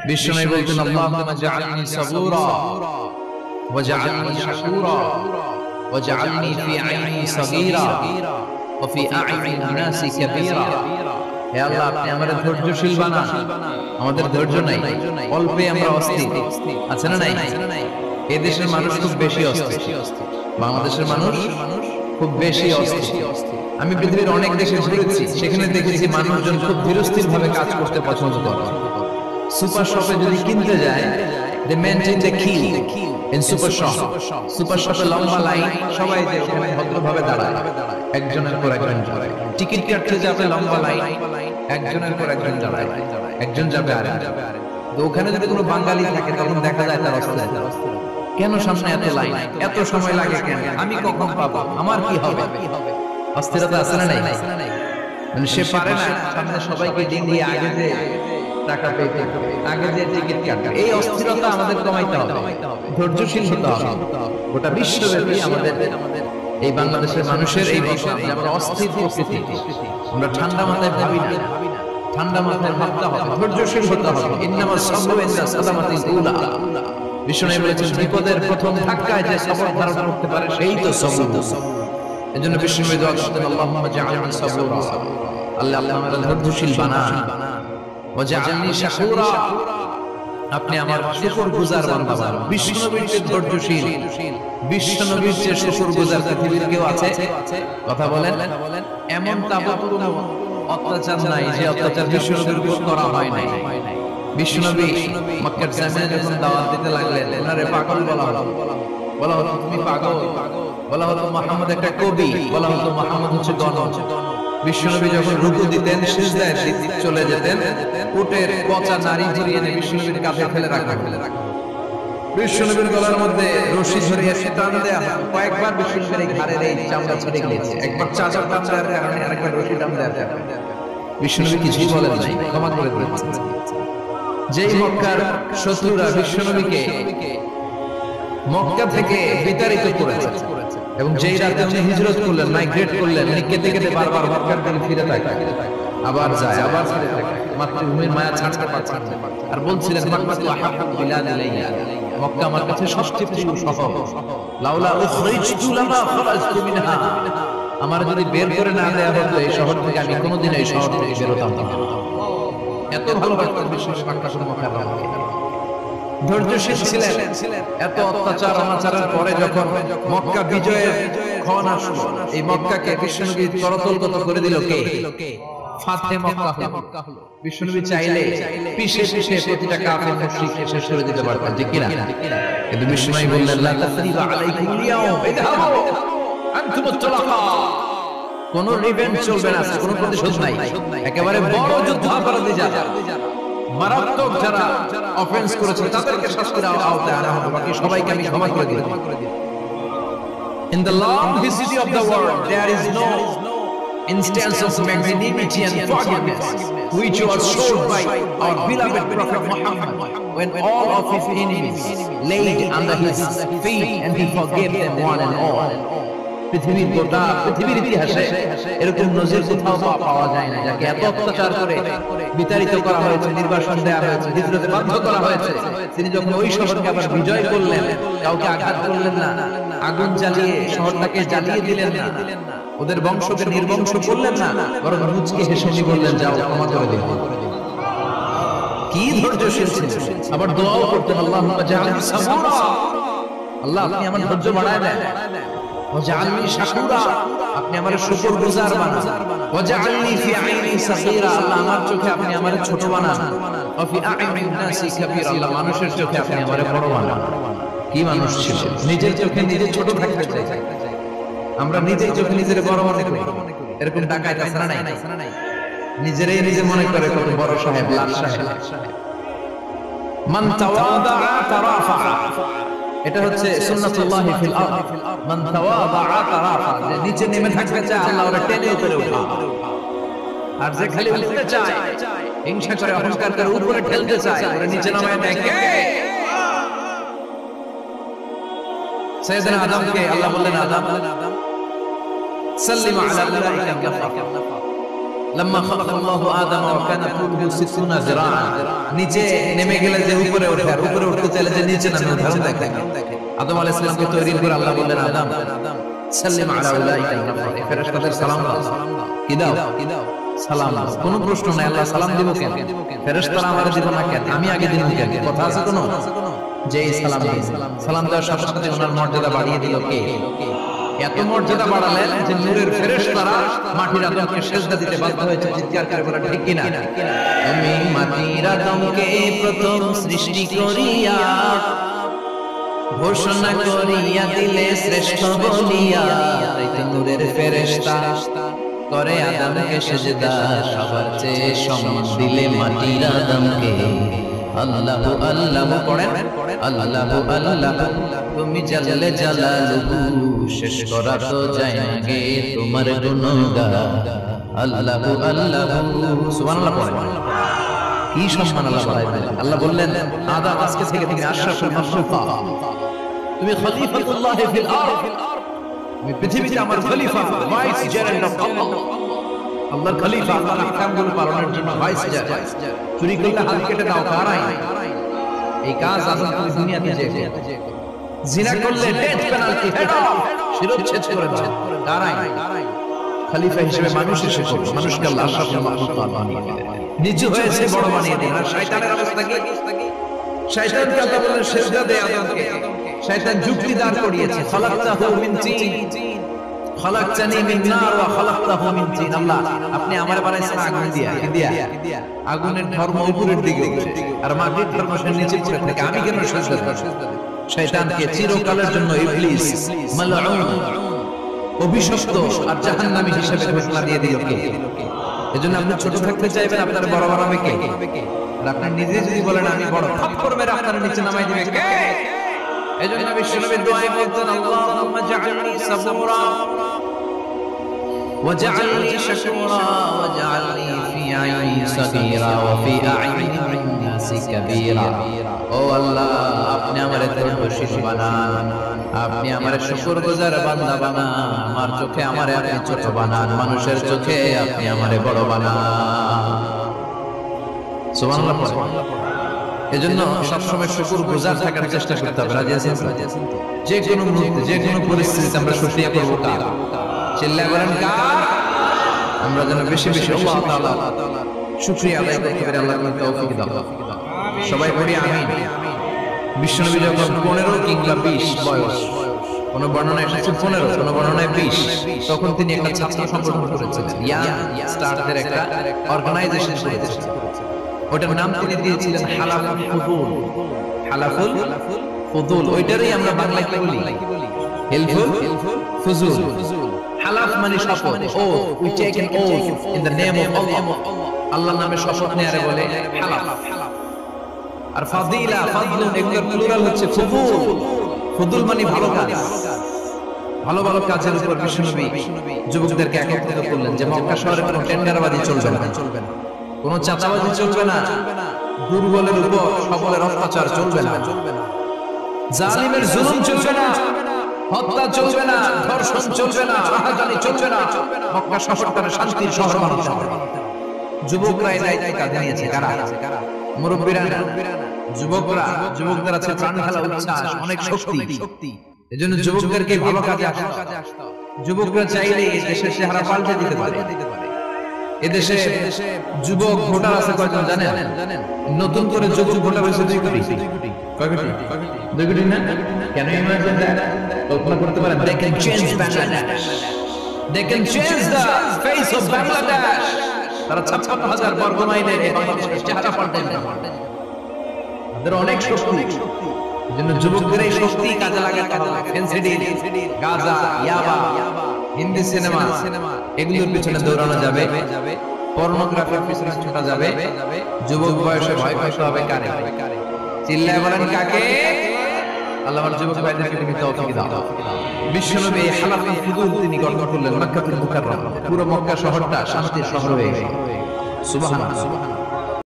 বিশ্বনবী বলতেন আল্লাহুম্মা জাআলনি সাবুরা ওয়া জাআলনি শাকুরা ওয়া জাআলনি ফি আইনি সাগীরা ওয়া ফি আ'ইনি নাসি কাবীরা। হে আল্লাহ, আপনি আমাদের ধৈর্যশীল বানান। আমাদের ধৈর্য নাই, অল্পে আমরা অস্থির। আছে না নাই? এই দেশের মানুষ খুব বেশি অস্থির, বাংলাদেশের মানুষ খুব বেশি অস্থির। আমি পৃথিবীর অনেক দেশে ঘুরেছি, সেখানে দেখেছি মানুষজন খুব ধীরস্থির ভাবে কাজ করতে পছন্দ করে। সুপার শপে যদি কিনতে যায়, they maintain the queue in super shop. Super শপে লম্বা লাইন, সবাই যে ওখানে ভদ্রভাবে দাঁড়ায়, একজনের পর একজন দাঁড়ায়। টিকিট কাটতে যাবে লম্বা লাইন, একজনের পর একজন দাঁড়ায়, একজন যাবে আরেকজন। তো ওখানে যদি কোনো বাঙালি থাকে তখন দেখা যায় তার অস্থির। কেন সামনে এত লাইন, এত সময় লাগে কেন, আমি কখন পাবো, আমার কি হবে? অস্থিরতা আছে না নাই? মানে সে পারে না সামনে সবাইকে ডিঙিয়ে আগে যে টাকা পেতে হবে, আগে যে টিকিট কাটবে। এই অস্থিরতা আমাদের কমাইতে হবে, ধৈর্যশীল হতে হবে। গোটা বিশ্বব্যাপী আমাদের এই বাংলাদেশের মানুষের এই আমরা অস্থির প্রকৃতি, আমরা ঠান্ডা মাথায় ভাবি না, ঠান্ডা মাথায় ভাবতে হবে, ধৈর্যশীল হতে হবে। ইন্নামাস সাবরু ইনদা সাদামাতিল উলা। বিষ্ণু বলেছেন বিপদের প্রথম ধাক্কায় যে সবর ধারণ করতে পারে সেই তো সবর। এজন্য বিষ্ণু দোয়া করতেন আল্লাহুম্মা জাআলনি সাবুরা, আল্লাহ আপনি আমাদের ধৈর্যশীল বানান। ওয়া জাআলনি শাকুরা, আপনি আমার শুকরগুজার বান্দা বানান। বিশ্বনবীর যে ধৈর্যশীল, বিশ্বনবীর যে শুকরগুজার পৃথিবীর কেউ আছে? কথা বলেন। এমন তাবৎ কোনো অত্যাচার নাই যে অত্যাচার বিশ্বনবীর উপর করা হয় নাই। বিশ্বনবী মক্কার জামিনে যখন দাওয়াত দিতে লাগলেন, ওনারে পাগল বলা হলো, বলা হলো তুমি পাগল, বলা হলো মুহাম্মদ একটা কবি, বলা হলো মুহাম্মদ হচ্ছে গণক। বিশ্বনবী যখন রুকু দিতেন, সিজদায় চলে যেতেন, উটের পচা নারী ধরিয়ে এনে বিশ্বনবীর কাঁধে ফেলে রাখা হলো। বিশ্বনবীর গলার মধ্যে রশি ধরিয়ে টান দেয়া হয়। কয়েকবার বিশ্বনবীর এই ঘাড়ের এই চামড়া ছিঁড়ে গিয়েছে, একবার চাদর টান দেওয়ার কারণে, আরেকবার রশি টান দেওয়ার কারণে। বিশ্বনবী কিছুই বলেন নাই, ক্ষমা করে দিয়েছেন। যেই মক্কার শত্রুরা বিশ্বনবীকে মক্কা থেকে বিতাড়িত করেছে, এবং যেই রাতে উনি হিজরত করলেন, মাইগ্রেট করলেন, উনি কেঁদে কেঁদে বারবার মক্কার দিকে ফিরে তাকায়, আবার যায়, আবার ফিরে তাকায়, মাতৃভূমির মায়া ছাড়তে পারছেন না। আর বলছিলেন মাক্কাতু আহাব্বুল বিলাদ ইলাইয়া, মক্কা আমার কাছে সবচেয়ে প্রিয় শহর। লাউলা উখরিজতু লামা খরাজতু মিনহা, আমার যদি বের করে না দেয়া হতো এই শহর থেকে, আমি কোনোদিন এই শহর থেকে বের হতাম না। এত ভালোবাসতেন বিশ্বনবী মক্কার মুকাররমকে, ধৈর্যশীল ছিলেন। এত অত্যাচার অনাচারের পরে যখন মক্কা বিজয়ের ক্ষণ আসলো, এই মক্কাকে বিশ্বনবী তরতলগত করে দিল কে? ফাতে মক্কা হলো। বিশ্বনবী চাইলে পিছে পিছে প্রতিটা কাফের মুশরিককে শেষ করে দিতে পারতেন, ঠিক কিনা? কিন্তু বিশ্বনবী বললেন লা তাসরিবা আলাইকুমুল ইয়াউম ইযহাবু আনতুমুত তুলাকা, কোন রিভেঞ্জ চলবে না, কোনো প্রতিশোধ নাই। একেবারে বড় যুদ্ধাপরাধী যারা, মারাত্মক যারা অফেন্স করেছে, তাদেরকে শাস্তির আওতায় আনা হবে, বাকি সবাইকে আমি ক্ষমা করে দিলাম। In the long history of the world, there is no instance of magnanimity and forgiveness which was shown by our beloved Prophet Muhammad when all of his enemies laid under his feet and he forgave them one and all. পৃথিবীর গোটা পৃথিবীর ইতিহাসে এরকম নজির কোথাও পাওয়া যায় না, যাকে এত অত্যাচার করে বিতাড়িত করা হয়েছে, নির্বাসন দেওয়া হয়েছে, হিজরতে বাধ্য করা হয়েছে। তিনি যখন ওই শহরকে আবার বিজয় করলেন, কাউকে আঘাত করলেন না, আগুন জ্বালিয়ে শহরটাকে জ্বালিয়ে দিলেন না, ওদের বংশকে নির্বংশ করলেন না, বরং মুচকে হেসে বললেন যাও ক্ষমা করে দিন। কি ধৈর্যশীল ছিলেন। আবার দোয়াও করতেন আল্লাহুম্মা জাআলনি সাবুরা, আল্লাহ আপনি আমার ধৈর্য বাড়ায় দেন। ওয়াজআলনি শাকুরা, আপনি আমারে শুকরগুজার বানান। ওয়াজআলনি ফি আইনি সাগীরা, আল্লাহ আমার চোখে আপনি আমারে ছোট বানান। ওয়া ফি আ'ইনিন নাসি কাবীরা, আল্লাহ মানুষের চোখে আপনি আমারে বড় বানান। কি মানুষ ছিল, নিজের চোখে নিজে ছোট থাকতে চাই। আমরা নিজের চোখে নিজের বড় মনে করি, এরকম ডাকাত আছে না নাই? নিজেরই নিজে মনে করে কত বড় সাহেব, লাট সাহেব। মান তাওয়াদা তারাফা, এটা হচ্ছে সুন্নাতুল্লাহি ফিল আরদ। মান তাওয়াদা তারাফা, যে নিচে নেমে থাকতে চায় আল্লাহ ওরে টেনে উপরে উঠায়, আর যে খালি উঠতে চায়, হিংসা করে অহংকার করে উপরে ঠেলতে চায়, ওরে নিচে নামায় দেয় কে? সাইয়েদনা আদমকে আল্লাহ বললেন আদম সাল্লিম আলা উলাইকা নাফার, লাম্মা খালাকাল্লাহু আদাম ওয়া কানা তুলুহু 60 যিরাআন, নিচে নেমে গেলে যে উপরে ওঠে, আর উপরে উঠতে চাইলে যে নিচে নামে, উদাহরণ দেখেন। আদম আলাইহিস সালামকে তৈরি করে আল্লাহ বললেন, আদম সাল্লিম আলা উলাইকা নাফর, এই ফেরেশতাদের সালাম দাও। কি দাও? সালাম দাও। কোনো প্রশ্ন নাই, আল্লাহ সালাম দিব কেন? ফেরেশতারা আমার দিব না কেন? আমি আগে দিব কেন? কথা আছে কোনো? যে সালাম সালাম দেওয়ার সাথে সাথে ওনার মর্যাদা বাড়িয়ে দিল কে? এত মর্যাদা বাড়ালেন যে নূরের ফেরেশতারা মাটির আদমকে সিজদা দিতে বাধ্য হয়েছে। চিৎকার করে বলেন ঠিক কিনা? তুমি মাটির আদমকে প্রথম সৃষ্টি করিয়া ঘোষণা করিয়া দিলে শ্রেষ্ঠ বলিয়া, তাই তো নূরের ফেরেশতা করে আদমকে সিজদা, সবার চেয়ে সম্মান দিলে মাটির আদমকে। আল্লাহু আল্লাহু পড়েন, আল্লাহু আল্লাহু তুমি জালালে জালালুহু, শেষ করা তো যায় না গে তোমার গুণগান। আল্লাহু আল্লাহু সুবহানাল্লাহ পড়েন। কি সম্মান আল্লাহ বাড়াইলেন। আল্লাহ বললেন, আদম আজকে থেকে তুমি আশরাফুল মাখলুকা, তুমি খলিফাতুল্লাহ ফিল আরদ, তুমি পৃথিবীতে আমার খলিফা, ভাইস চেয়ারম্যান অফ আল্লাহ। আল্লাহর খলিফা, আল্লাহর আহকামগুলো পালনের জন্য ভাইস চেয়ারম্যান। চুরি করলে হাত কেটে দাও, কার আইন? এই কাজ আদম তুমি দুনিয়াতে যে জিনা করলে ডেথ পেনাল্টি, হেড অফ, শিরচ্ছেদ করে দাও, কার আইন? খলিফা হিসেবে মানুষ এসে করবে, মানুষকে আল্লাহ আশরাফুল মাখলুকাত বানিয়ে দিলেন, নিচু হয়েছে বড় বানিয়ে দিলেন। আর শয়তানের অবস্থা কি? শয়তানকে আল্লাহ বললেন সিজদা দে আদমকে। শয়তান যুক্তি দাঁড় করিয়েছে, খালাকতাহু মিন তিন, খালাকতানি মিন নার ওয়া খালাকতাহু মিন তিন। আল্লাহ আপনি আমারে বানাইছেন আগুন দিয়া, কি দিয়া? আগুনের ধর্ম উপরের দিকে উঠে, আর মাটির ধর্ম সে নিচে পড়ে থাকে, আমি কেন সিজদা দেব? শয়তানকে চিরকালের জন্য ইবলিস মালউন, অভিশপ্ত আর জাহান্নামী হিসেবে ঘোষণা দিয়ে দিল কে? এজন্য আপনি ছোট থাকতে চাইবেন, আপনার বড় বানাবে কে? আর আপনি নিজে যদি বলেন আমি বড়, থাপ্পড় মেরে আপনার নিচে নামাই দিবে কে? এজন্য বিশ্বনবী দোয়ায় বলতেন, আল্লাহুম্মা জাআলনি সাবুরা ওয়াজআলনি শাকুরা ওয়াজআলনি ফি আইনি সাগীরা ওয়া ফি আ'ইনিন নাসি কাবীরা। ও আল্লাহ, আপনি আমারে ধৈর্যশীল বানান, আপনি আমারে শুকরগুজার বান্দা বানান, আমার চোখে আমারে আপনি ছোট বানান, মানুষের চোখে আপনি আমারে বড় বানান। সুবহানাল্লাহ। এজন্য সবসময় শুকরগুজার থাকার চেষ্টা করতে হবে। রাজি আছেন? যে কোনো মুহূর্তে, যে কোনো পরিস্থিতিতে আমরা শুকরিয়া করব কার? চিল্লায় বলেন কার? আমরা যেন বেশি বেশি আল্লাহ তাআলা শুকরিয়া আদায় করতে পারি। আল্লাহ আমাদের তৌফিক দাও। সবাই পড়ি আমিন। বিশ্বনবী যখন 15 কিংবা 20 বয়স, কোন বর্ণনায় এসেছে 15, কোন বর্ণনায় 20, তখন তিনি একটা ছাত্র সংগঠন করেছিলেন, ইয়াং স্টারদের একটা অর্গানাইজেশন করেছিলেন। ওটার নাম তিনি দিয়েছিলেন হালাফুল ফুদুল। হালাফুল ফুদুল, ওইটারই আমরা বাংলায় কি বলি? হেলফুল ফুজুল। হালাফ মানে শপথ, oath, we take an oath in the name of Allah. আল্লাহর নামে শপথ নেয়ারে বলে হালাফ। আর ফাদিলা, ফাদলুন, এগুলোর প্লুরাল হচ্ছে ফুদুল। ফুদুল মানে ভালো কাজ। ভালো ভালো কাজের উপর বিশ্বনবী যুবকদেরকে একত্রিত করলেন, যে মক্কা শহরে কোনো টেন্ডারবাজি চলবে না, কোনো চাঁদাবাজি চলবে না, দুর্বলের উপর সবলের অত্যাচার চলবে না, জালিমের জুলুম চলবে না, হত্যা চলবে না, ধর্ষণ চলবে না, রাহাজানি চলবে না। মক্কা শহরটাকে শান্তির শহর বানাতে হবে। যুবকরা এই দায়িত্ব কাঁধে নিয়েছে। কারা? মুরব্বিরা না, যুবকরা। যুবকদের আছে প্রাণ ঢালা উচ্ছ্বাস, অনেক শক্তি। এজন্য যুবকদেরকে ভালো কাজে আসতে হবে। যুবকরা চাইলে এই দেশের চেহারা পাল্টে দিতে পারে। এদেশে যুবক ভোটার আছে কয়জন জানেন? নতুন করে যুবক ভোটার হয়েছে 2 কোটি। কয় কোটি? 2 কোটি না? কেন ইমাজিন দ্যাট? কল্পনা করতে পারেন? They can change Bangladesh. They can change the face of Bangladesh. তারা 56,000 বর্গ মাইলের এই বাংলাদেশের চেহারা পাল্টে দিতে পারে। তাদের অনেক শক্তি। এজন্য যুবকদের এই শক্তি কাজে লাগাতে হবে। ফেন্সিডিল, গাঁজা, ইয়াবা, হিন্দি সিনেমা, এগুলোর পিছনে দৌড়ানো যাবে, পর্নোগ্রাফির পিছনে ছোটা যাবে। যুবক বয়সে ভয় পাইতে হবে কারে? চিল্লায় বলেন কাকে? আল্লাহ আমার যুবক ভাইদেরকে তুমি তৌফিক দাও। বিশ্বনবী এই হালাফুল ফুদুল তিনি গঠন করলেন মক্কাতুল মুকাররমা। পুরো মক্কা শহরটা শান্তির শহর হয়ে গেল। সুবহানাল্লাহ।